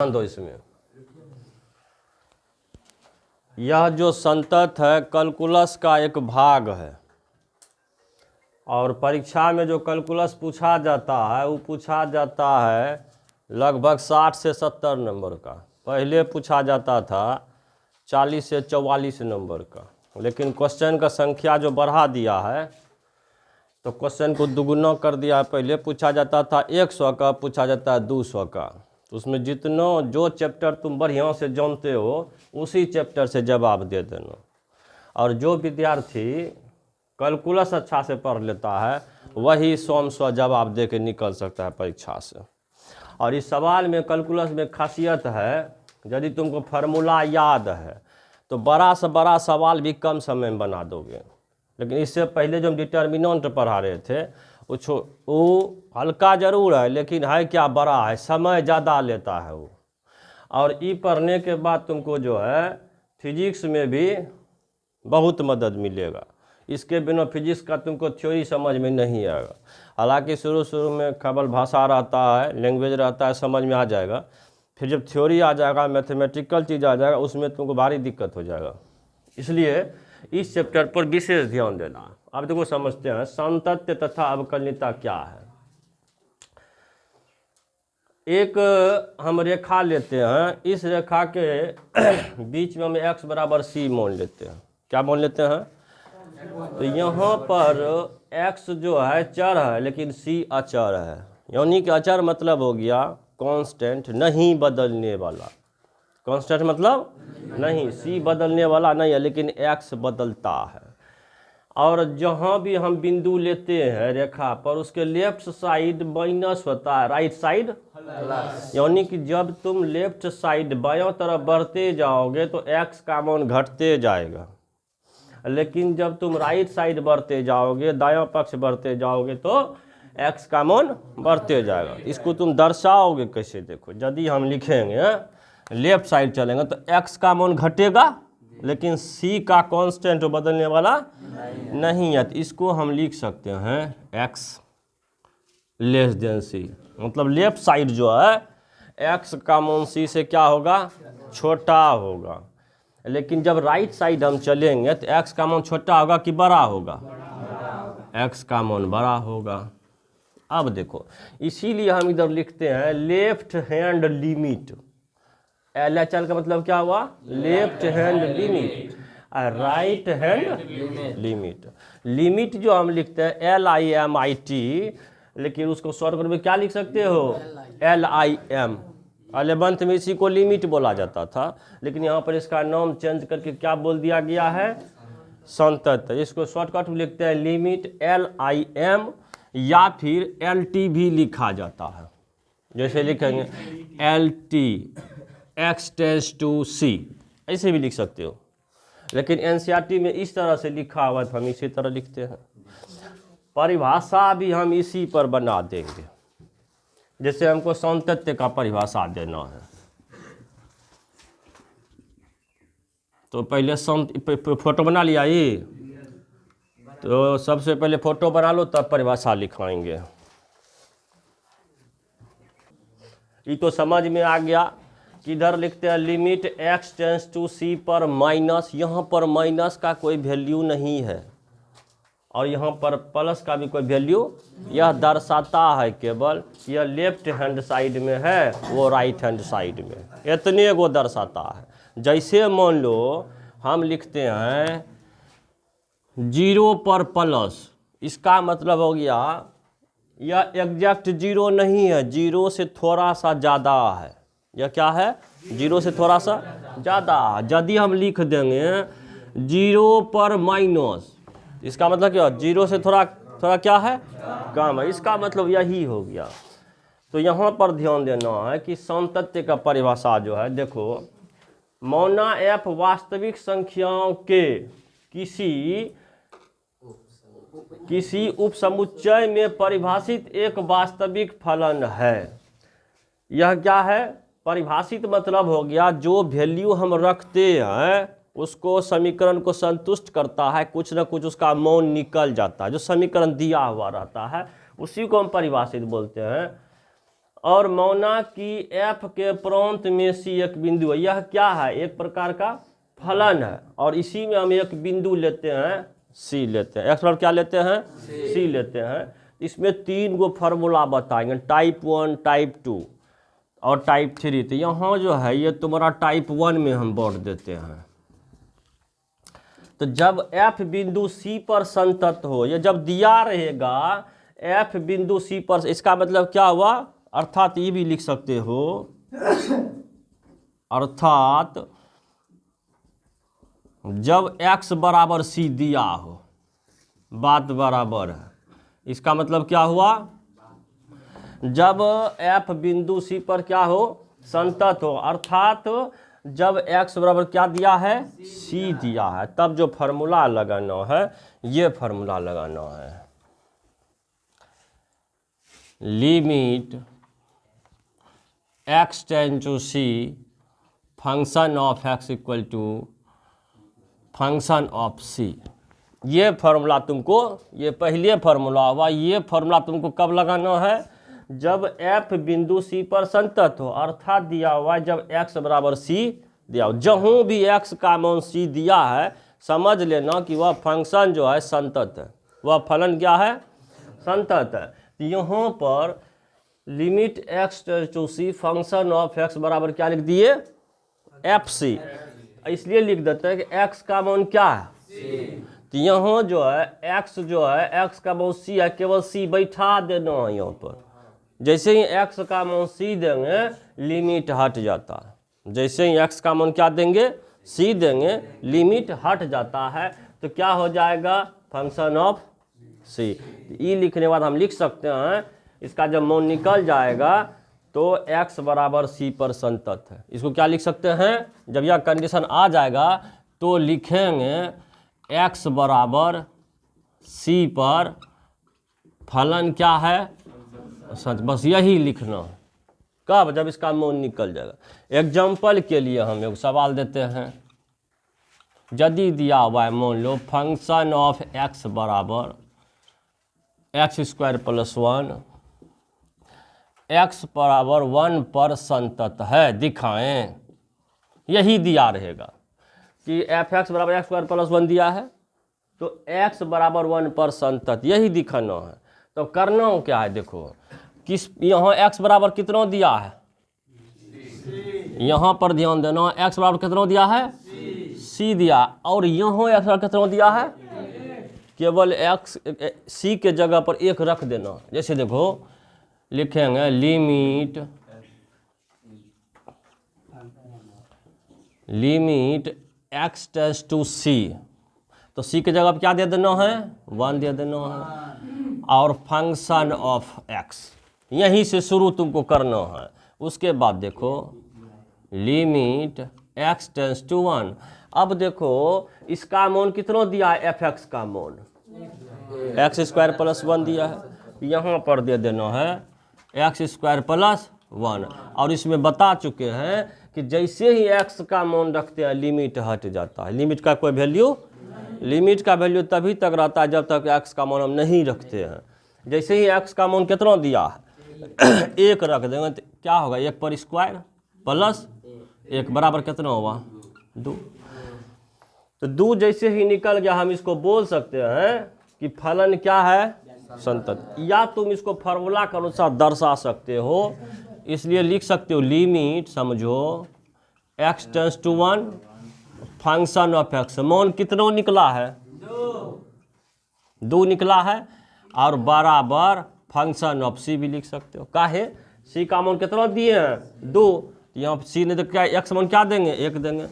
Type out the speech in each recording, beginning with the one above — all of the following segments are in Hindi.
दो इसमें। यह जो संतत है कैलकुलस का एक भाग है और परीक्षा में जो कैलकुलस पूछा जाता है वो पूछा जाता है लगभग 60 से 70 नंबर का। पहले पूछा जाता था 40 से 44 नंबर का, लेकिन क्वेश्चन का संख्या जो बढ़ा दिया है तो क्वेश्चन को दुगुना कर दिया है। पहले पूछा जाता था 100 का, पूछा जाता है 200 का। तो उसमें जितना जो चैप्टर तुम बढ़िया से जानते हो उसी चैप्टर से जवाब दे देना। और जो विद्यार्थी कैलकुलस अच्छा से पढ़ लेता है वही 100 जवाब दे के निकल सकता है परीक्षा से। और इस सवाल में कैलकुलस में खासियत है, यदि तुमको फार्मूला याद है तो बड़ा से बड़ा सवाल भी कम समय में बना दोगे। लेकिन इससे पहले जो हम डिटर्मिनेंट पढ़ा रहे थे वो हल्का जरूर है लेकिन है क्या बड़ा है, समय ज़्यादा लेता है वो। और ई पढ़ने के बाद तुमको जो है फिजिक्स में भी बहुत मदद मिलेगा। इसके बिना फिजिक्स का तुमको थ्योरी समझ में नहीं आएगा। हालांकि शुरू में केवल भाषा रहता है, लैंग्वेज रहता है, समझ में आ जाएगा। फिर जब थ्योरी आ जाएगा, मैथमेटिकल चीज़ आ जाएगा, उसमें तुमको भारी दिक्कत हो जाएगा। इसलिए इस चैप्टर पर विशेष ध्यान देना। अब देखो समझते हैं सातत्य तथा अवकलनीयता क्या है। एक हम रेखा लेते हैं, इस रेखा के बीच में हम x बराबर c मान लेते हैं। क्या मान लेते हैं? तो यहाँ पर x जो है चर है लेकिन c अचर है। यानी कि अचर मतलब हो गया कांस्टेंट, नहीं बदलने वाला। कांस्टेंट मतलब नहीं, c बदलने वाला नहीं है लेकिन x बदलता है। और जहाँ भी हम बिंदु लेते हैं रेखा पर उसके लेफ्ट साइड माइनस होता है, राइट साइड प्लस। यानी कि जब तुम लेफ्ट साइड बायों तरफ बढ़ते जाओगे तो x का मान घटते जाएगा, लेकिन जब तुम राइट साइड बढ़ते जाओगे, दायां पक्ष बढ़ते जाओगे तो x का मान बढ़ते जाएगा। इसको तुम दर्शाओगे कैसे? देखो यदि हम लिखेंगे लेफ्ट साइड चलेंगे तो x का मान घटेगा लेकिन c का कांस्टेंट बदलने वाला नहीं है। तो इसको हम लिख सकते हैं x लेस देन c, मतलब लेफ्ट साइड जो है x का मान c से क्या होगा? छोटा होगा। लेकिन जब राइट साइड हम चलेंगे तो x का मान छोटा होगा कि बड़ा होगा? x का मान बड़ा होगा। अब देखो इसीलिए हम इधर लिखते हैं लेफ्ट हैंड लिमिट। LHL का मतलब क्या हुआ? Left hand limit, right hand limit. Limit जो हम लिखते हैं LIMIT, लेकिन उसको शॉर्टकट में क्या लिख सकते हो? LIM। 11th में इसी को लिमिट बोला जाता था, लेकिन यहाँ पर इसका नाम चेंज करके क्या बोल दिया गया है? संतत। इसको शॉर्टकट में लिखते हैं लिमिट LIM, या फिर LT भी लिखा जाता है। जैसे लिखेंगे LT x tends to c, ऐसे भी लिख सकते हो। लेकिन NCERT में इस तरह से लिखा हुआ है तो हम इसी तरह लिखते हैं। परिभाषा भी हम इसी पर बना देंगे। जैसे हमको सातत्य का परिभाषा देना है तो पहले फोटो बना लिया ये, तो सबसे पहले फोटो बना लो तब परिभाषा लिखाएंगे। ये तो समझ में आ गया। किधर लिखते हैं limit x tends to c पर माइनस, यहाँ पर माइनस का कोई वैल्यू नहीं है और यहाँ पर प्लस का भी कोई वैल्यू। यह दर्शाता है केवल यह लेफ्ट हैंड साइड में है वो राइट हैंड साइड में, इतने को दर्शाता है। जैसे मान लो हम लिखते हैं 0 पर प्लस, इसका मतलब हो गया यह एग्जैक्ट 0 नहीं है, 0 से थोड़ा सा ज़्यादा है। यह क्या है? 0 से थोड़ा सा ज़्यादा। यदि हम लिख देंगे 0 पर माइनस, इसका मतलब क्या? 0 से थोड़ा क्या है? कम है। इसका मतलब यही हो गया। तो यहाँ पर ध्यान देना है कि सातत्य का परिभाषा जो है, देखो मौना f वास्तविक संख्याओं के किसी उपसमुच्चय में परिभाषित एक वास्तविक फलन है। यह क्या है? परिभाषित मतलब हो गया जो वैल्यू हम रखते हैं उसको समीकरण को संतुष्ट करता है, कुछ ना कुछ उसका मान निकल जाता है। जो समीकरण दिया हुआ रहता है उसी को हम परिभाषित बोलते हैं। और मौना की एफ के प्रांत में सी एक बिंदु है। यह क्या है? एक प्रकार का फलन है और इसी में हम एक बिंदु लेते हैं सी लेते हैं। एक्स बराबर क्या लेते हैं? सी लेते हैं। इसमें 3 गो फार्मूला बताएंगे, टाइप 1, टाइप 2 और टाइप 3। तो यहाँ जो है ये तुम्हारा टाइप 1 में हम बांट देते हैं। तो जब एफ बिंदु सी पर संतत हो, ये जब दिया रहेगा एफ बिंदु सी पर, इसका मतलब क्या हुआ? अर्थात ये भी लिख सकते हो, अर्थात जब x बराबर सी दिया हो, बात बराबर है। इसका मतलब क्या हुआ? जब f बिंदु सी पर क्या हो? संतत हो, अर्थात जब x बराबर क्या दिया है? c दिया है, तब जो फार्मूला लगाना है ये फार्मूला लगाना है। Limit x tend to c function of x equal to function of c। ये फार्मूला तुमको, ये पहले फार्मूला हुआ, ये फार्मूला तुमको कब लगाना है? जब f बिंदु c पर संतत हो, अर्थात दिया हुआ जब x बराबर c दिया हो। जहाँ भी x का मान c दिया है समझ लेना कि वह फंक्शन जो है संतत है, वह फलन क्या है? संतत है। तो यहाँ पर limit x to c function of x बराबर क्या लिख दिए? fc। इसलिए लिख देते हैं कि x का मान क्या है? तो यहाँ जो है x जो है, x का मान c है, केवल c बैठा देना है यहाँ पर। जैसे ही x का मान c देंगे लिमिट हट जाता है। जैसे ही x का मान क्या देंगे? c देंगे, लिमिट हट जाता है। तो क्या हो जाएगा? Function of c। ई लिखने के बाद हम लिख सकते हैं, इसका जब मान निकल जाएगा तो x बराबर c पर संतत है। इसको क्या लिख सकते हैं? जब यह कंडीशन आ जाएगा तो लिखेंगे x बराबर c पर फलन क्या है? बस यही लिखना। कब? जब इसका मान निकल जाएगा। एग्जाम्पल के लिए हम एक सवाल देते हैं। यदि दिया हुआ है, मान लो फंक्शन ऑफ x बराबर x² + 1, x बराबर 1 पर संतत है, दिखाएं। यही दिया रहेगा कि fx बराबर x² + 1 दिया है, तो x बराबर 1 पर संतत, यही दिखाना है। तो करना क्या है? देखो किस, यहाँ x बराबर कितना दिया है? यहाँ पर ध्यान देना, x बराबर कितना दिया है? c दिया। और यहाँ x बराबर कितना दिया है? केवल x c के जगह पर 1 रख देना। जैसे देखो लिखेंगे limit x tends to c, तो c के जगह पर क्या दे देना है? 1 दे देना है। और फंक्शन ऑफ x, यहीं से शुरू तुमको करना है। उसके बाद देखो लिमिट x टेंड्स टू 1। अब देखो इसका मान कितना दिया है? fx का मान x² + 1 दिया है, यहाँ पर दे देना है x² + 1। और इसमें बता चुके हैं कि जैसे ही x का मान रखते हैं लिमिट हट जाता है। लिमिट का कोई वैल्यू, लिमिट का वैल्यू तभी तक रहता है जब तक x का मान हम नहीं रखते हैं। जैसे ही x का मान कितना दिया है? 1 रख देंगे तो क्या होगा? 1 पर स्क्वायर प्लस 1 बराबर कितना होगा? 2। तो 2 जैसे ही निकल गया हम इसको बोल सकते हैं कि फलन क्या है? संतत। या तुम इसको फार्मूला के अनुसार दर्शा सकते हो, इसलिए लिख सकते हो लिमिट, समझो x tends to 1 function of x, मान कितना निकला है? 2 निकला है, और बराबर फंक्शन ऑफ c भी लिख सकते हो। काहे? c का मान कितना दिए हैं? 2। यहाँ c ने तो क्या, x मान क्या देंगे? 1 देंगे।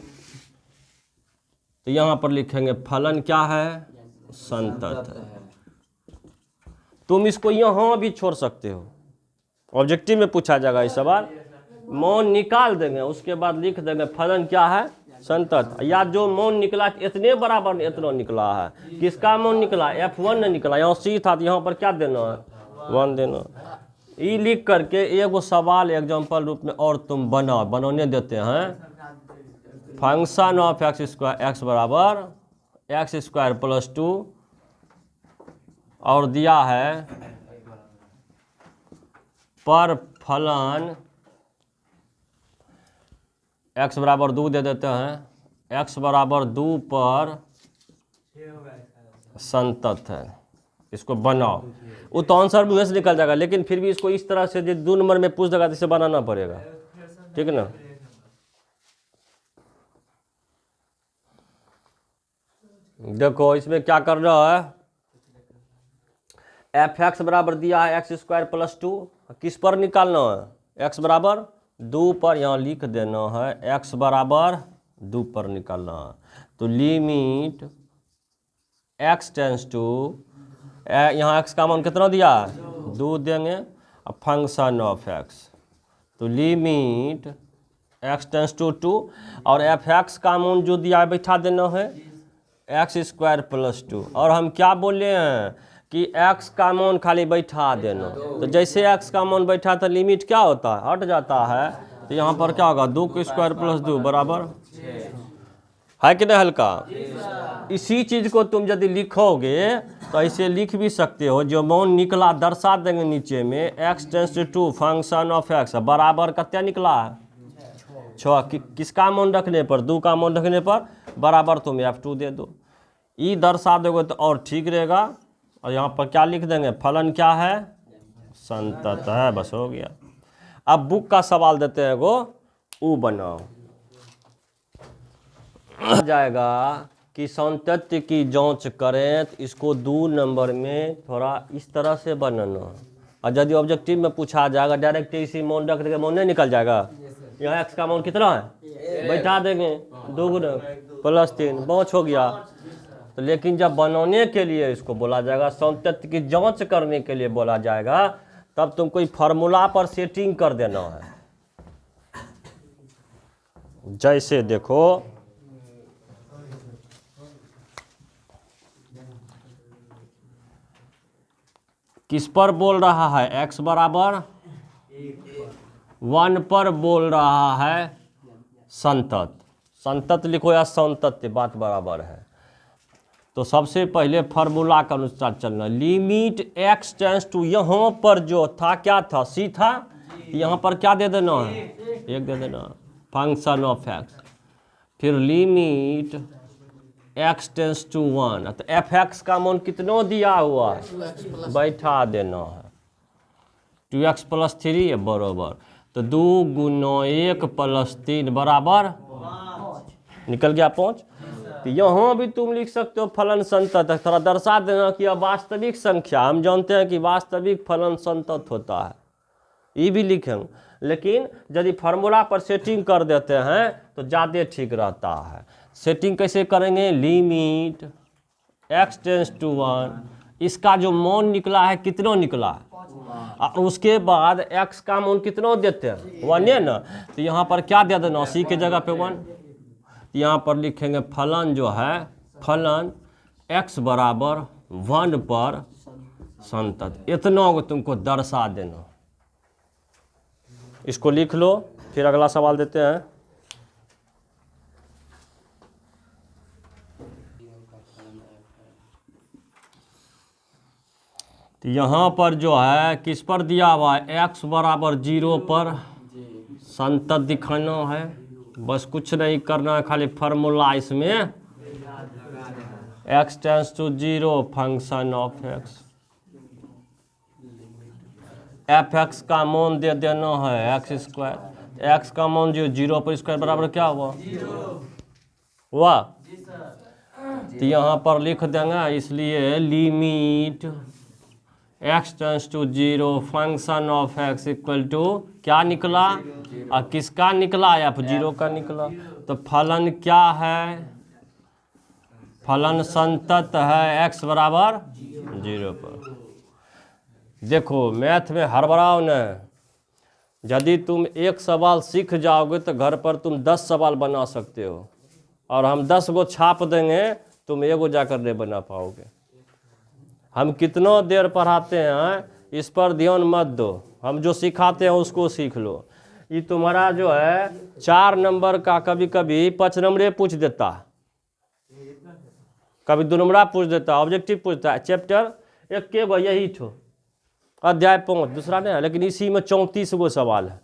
तो यहाँ पर लिखेंगे फलन क्या है? संतत है। तुम इसको यहाँ भी छोड़ सकते हो, ऑब्जेक्टिव में पूछा जाएगा इस सवाल, मान निकाल देंगे, उसके बाद लिख देंगे फलन क्या है? संतत। या जो मान निकला इतने बराबर इतना निकला है, किसका मान निकला? f1 ने निकला। यहाँ c था तो यहाँ पर क्या देना है? 1 देना। ये लिख करके एगो सवाल एग्जाम्पल रूप में और तुम बनाने देते हैं। फंक्शन ऑफ x बराबर x² + 2 और दिया है पर फलन x बराबर 2 दे देते हैं, x बराबर 2 पर संतत है। इसको बनाओ, वो तो आंसर भी वैसे निकल जाएगा, लेकिन फिर भी इसको इस तरह से जो 2 नंबर में पूछ देगा तो इसे बनाना पड़ेगा, ठीक है ना। देखो इसमें क्या कर रहा है, एफ एक्स बराबर दिया है एक्स स्क्वायर प्लस 2, किस पर निकालना है, x बराबर 2 पर, यहाँ लिख देना है x बराबर 2 पर निकालना है। तो लिमिट x टेंस टू, यहाँ x का मान कितना दिया है 2 देंगे, अब फंक्शन ऑफ x, तो लिमिट x टेंस टू 2 और एफ एक्स का मान जो दिया है बैठा देना है एक्स स्क्वायर प्लस 2, और हम क्या बोले हैं कि x का मान खाली बैठा देना, तो जैसे x का मान बैठा तो लिमिट क्या होता है, हट जाता है, तो यहाँ पर क्या होगा 2 का स्क्वायर प्लस 2 बराबर है कि नहीं हल्का। इसी चीज को तुम यदि लिखोगे तो ऐसे लिख भी सकते हो, जो मान निकला दर्शा देंगे नीचे में, x tends to function of x बराबर कितना निकला है 6, किसका मान रखने पर, 2 का मान रखने पर बराबर तुम f2 दे दो, ये दर्शा दोगे तो और ठीक रहेगा। और यहाँ पर क्या लिख देंगे, फलन क्या है संतत है, बस हो गया। अब बुक का सवाल देते हैं, वो ऊ बनाओ जाएगा कि संतत्य की जांच करें, तो इसको 2 नंबर में थोड़ा इस तरह से बनाना, और यदि ऑब्जेक्टिव में पूछा जाएगा डायरेक्ट इसी मान रख देंगे, मान नहीं निकल जाएगा, यहाँ x का मान कितना है बैठा देंगे 2 प्लस 3 बहुत हो गया। तो लेकिन जब बनाने के लिए इसको बोला जाएगा, संतत्य की जांच करने के लिए बोला जाएगा, तब तुम कोई फार्मूला पर सेटिंग कर देना है। जैसे देखो किस पर बोल रहा है, x बराबर 1 पर बोल रहा है संतत, संतत लिखो या संतत्य बात बराबर है। तो सबसे पहले फार्मूला के अनुसार चलना, लिमिट x टेंस टू, यहाँ पर जो था क्या था c था, यहाँ पर क्या दे देना है 1 दे देना, फंक्शन ऑफ x, फिर लिमिट x टेंस टू 1, तो एफ एक्स का मान कितना दिया हुआ है बैठा देना है 2x प्लस 3 बराबर, तो 2 गुना 1 प्लस 3 बराबर निकल गया 5। तो यहाँ भी तुम लिख सकते हो फलन संतत, थोड़ा दर्शा देना कि अब वास्तविक संख्या, हम जानते हैं कि वास्तविक फलन संतत होता है, ये भी लिखेंगे, लेकिन यदि फार्मूला पर सेटिंग कर देते हैं तो ज़्यादा ठीक रहता है। सेटिंग कैसे करेंगे, लिमिट x टेंस टू 1, इसका जो मान निकला है कितना निकला है, और उसके बाद x का मान कितना देते हैं 1 है ना, तो यहाँ पर क्या दे देना c के जगह पे 1, यहाँ पर लिखेंगे फलन जो है, फलन x बराबर 1 पर संतत, इतना को तुमको दर्शा देना। इसको लिख लो, फिर अगला सवाल देते हैं। तो यहाँ पर जो है किस पर दिया हुआ है, x बराबर 0 पर संतत दिखाना है, बस कुछ नहीं करना है, खाली फार्मूला इसमें x tends to 0 function of x, F X का मान दे देना है एक्स स्क्वायर, एक्स का मान जो 0 पर स्क्वायर बराबर क्या हुआ हुआ, तो यहाँ पर लिख देंगे, इसलिए limit x tends to 0 function of x equal to क्या निकला, और किसका निकला, f0 का निकला। तो फलन क्या है, फलन संतत है x बराबर 0 पर। देखो मैथ में हड़बड़ाओ न, यदि तुम एक सवाल सीख जाओगे तो घर पर तुम 10 सवाल बना सकते हो, और हम 10 गो छाप देंगे, तुम एगो जाकर नहीं बना पाओगे। हम कितना देर पढ़ाते हैं इस पर ध्यान मत दो, हम जो सिखाते हैं उसको सीख लो। ये तुम्हारा जो है 4 नंबर का कभी कभी 5 नंबरे पूछ देता, कभी 2 नंबरा पूछ देता, ऑब्जेक्टिव पूछता है, चैप्टर एक के गो यही ठो, अध्याय 5 दूसरा नहीं है, लेकिन इसी में 34 गो सवाल है।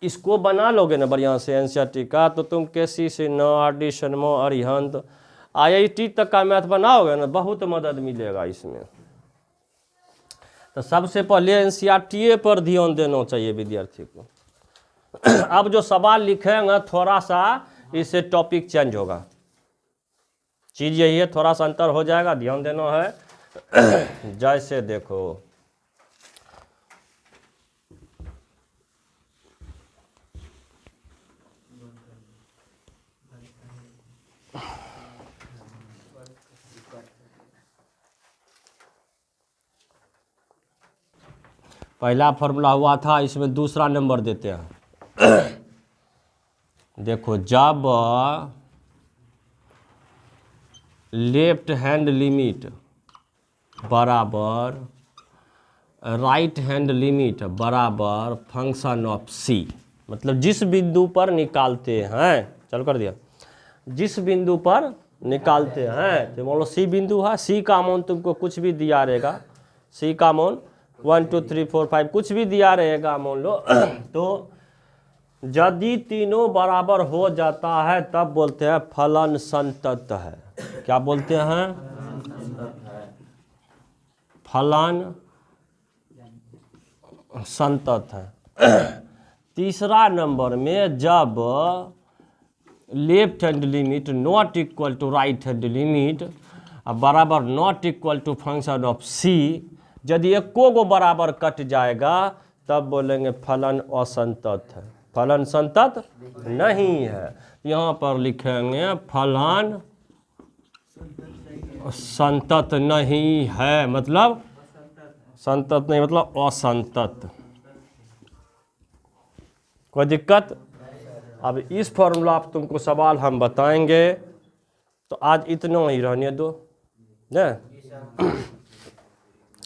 इसको बना लोगे ना बढ़िया से एनसीईआरटी का, तो तुम केसी से न आरडी शर्मा अरिहंत IIT तक का मैथ बनाओगे ना, बहुत मदद मिलेगा इसमें। तो सबसे पहले एनसीईआरटी पर ध्यान देना चाहिए विद्यार्थी को। अब जो सवाल लिखेंगे थोड़ा सा इससे टॉपिक चेंज होगा, चीज़ यही है, थोड़ा सा अंतर हो जाएगा, ध्यान देना है। जैसे देखो पहला फॉर्मूला हुआ था, इसमें दूसरा नंबर देते हैं। देखो जब लेफ्ट हैंड लिमिट बराबर राइट हैंड लिमिट बराबर फंक्शन ऑफ सी, मतलब जिस बिंदु पर निकालते हैं, चल कर दिया, जिस बिंदु पर निकालते हैं, तो मान लो सी बिंदु है, सी का मान तुमको कुछ भी दिया रहेगा, सी का मान 1 2 3 4 5 कुछ भी दिया रहेगा मान लो, तो यदि तीनों बराबर हो जाता है तब बोलते हैं फलन संतत है। क्या बोलते हैं? फलन संतत है। तीसरा नंबर में जब left hand limit not equal to right hand limit बराबर not equal to function of C, यदि एको गो बराबर कट जाएगा तब बोलेंगे फलन असंतत है, फलन संतत नहीं है। यहाँ पर लिखेंगे फलन संतत नहीं है, मतलब संतत नहीं मतलब असंतत। कोई दिक्कत? अब इस फॉर्मूला पर तुमको सवाल हम बताएंगे, तो आज इतना ही रहने दो, ने